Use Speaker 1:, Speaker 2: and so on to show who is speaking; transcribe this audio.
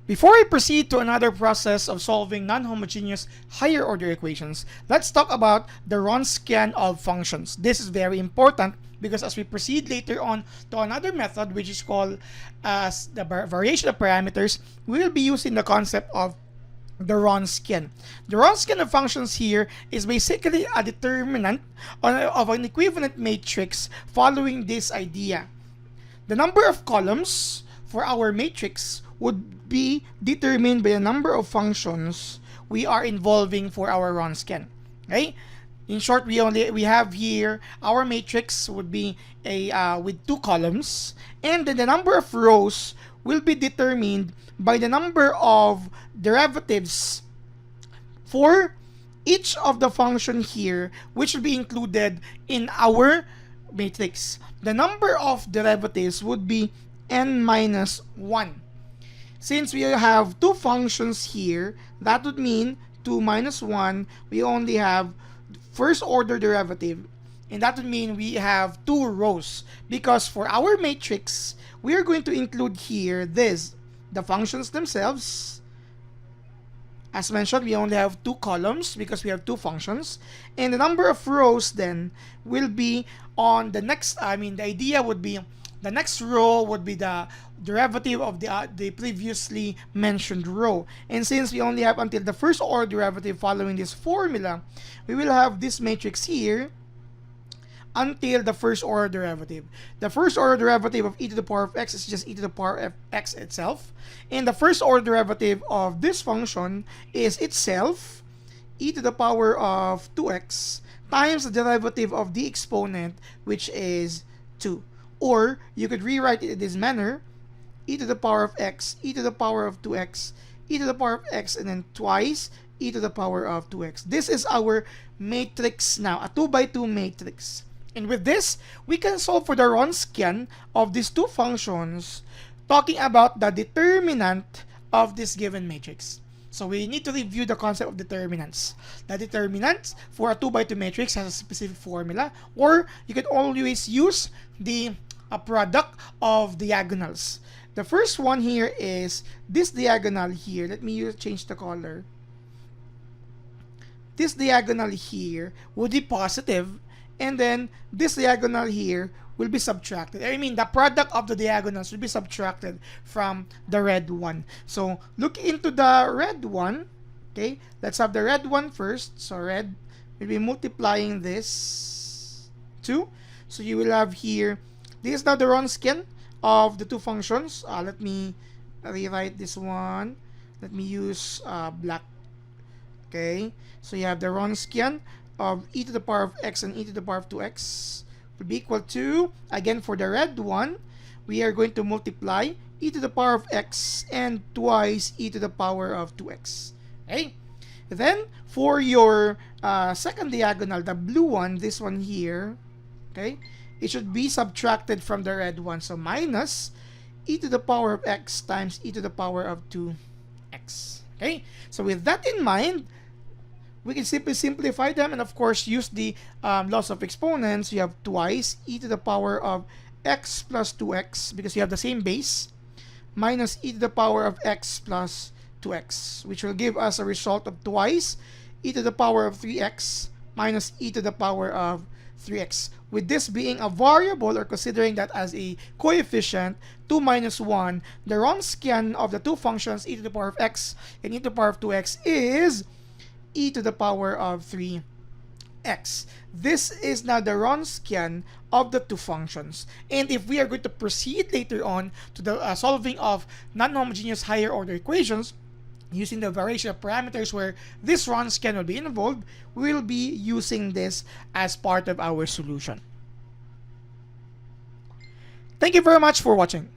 Speaker 1: Before I proceed to another process of solving non-homogeneous higher order equations, let's talk about the Wronskian of functions. This is very important because as we proceed later on to another method which is called as the variation of parameters, we will be using the concept of the Wronskian. The Wronskian of functions here is basically a determinant of an equivalent matrix following this idea. The number of columns for our matrix would be determined by the number of functions we are involving for our Wronskian. Okay? In short, we have here our matrix would be a with 2 columns, and then the number of rows will be determined by the number of derivatives for each of the function here, which will be included in our matrix. The number of derivatives would be n minus 1. Since we have 2 functions here, that would mean 2 minus 1, we only have first order derivative, and that would mean we have 2 rows, because for our matrix we are going to include here the functions themselves. As mentioned, we only have 2 columns because we have 2 functions, and the number of rows then will be on the next, the idea would be the next row would be the derivative of the previously mentioned row. And since we only have until the first order derivative following this formula, we will have this matrix here until the first order derivative. The first order derivative of e to the power of x is just e to the power of x itself. And the first order derivative of this function is itself e to the power of 2x times the derivative of the exponent, which is 2. Or you could rewrite it in this manner: e to the power of x, e to the power of 2x, e to the power of x, and then twice e to the power of 2x. This is our matrix now, a 2 by 2 matrix. And with this, we can solve for the Wronskian of these 2 functions, talking about the determinant of this given matrix. So we need to review the concept of determinants. The determinant for a 2 by 2 matrix has a specific formula, or you can always use the product of diagonals. The first one here is this diagonal here. Let me change the color. This diagonal here would be positive, and then this diagonal here will be subtracted. The product of the diagonals will be subtracted from the red one. So look into the red one. Okay, let's have the red one first. So red will be multiplying this 2. So you will have here, this is now the Wronskian of the 2 functions. Let me rewrite this one. Let me use black. Okay, so you have the Wronskian of e to the power of x and e to the power of 2x will be equal to, again for the red one, we are going to multiply e to the power of x and twice e to the power of 2x. Okay, then for your second diagonal, the blue one, this one here, okay, it should be subtracted from the red one. So minus e to the power of x times e to the power of 2x. Okay, so with that in mind, we can simply simplify them and of course use the laws of exponents. You have twice e to the power of x plus 2x, because you have the same base, minus e to the power of x plus 2x, which will give us a result of twice e to the power of 3x minus e to the power of 3x. With this being a variable, or considering that as a coefficient, 2 minus 1, the Wronskian of the 2 functions e to the power of x and e to the power of 2x is e to the power of 3x. This is now the Wronskian of the 2 functions. And if we are going to proceed later on to the solving of non-homogeneous higher order equations using the variation of parameters where this Wronskian will be involved, we will be using this as part of our solution. Thank you very much for watching.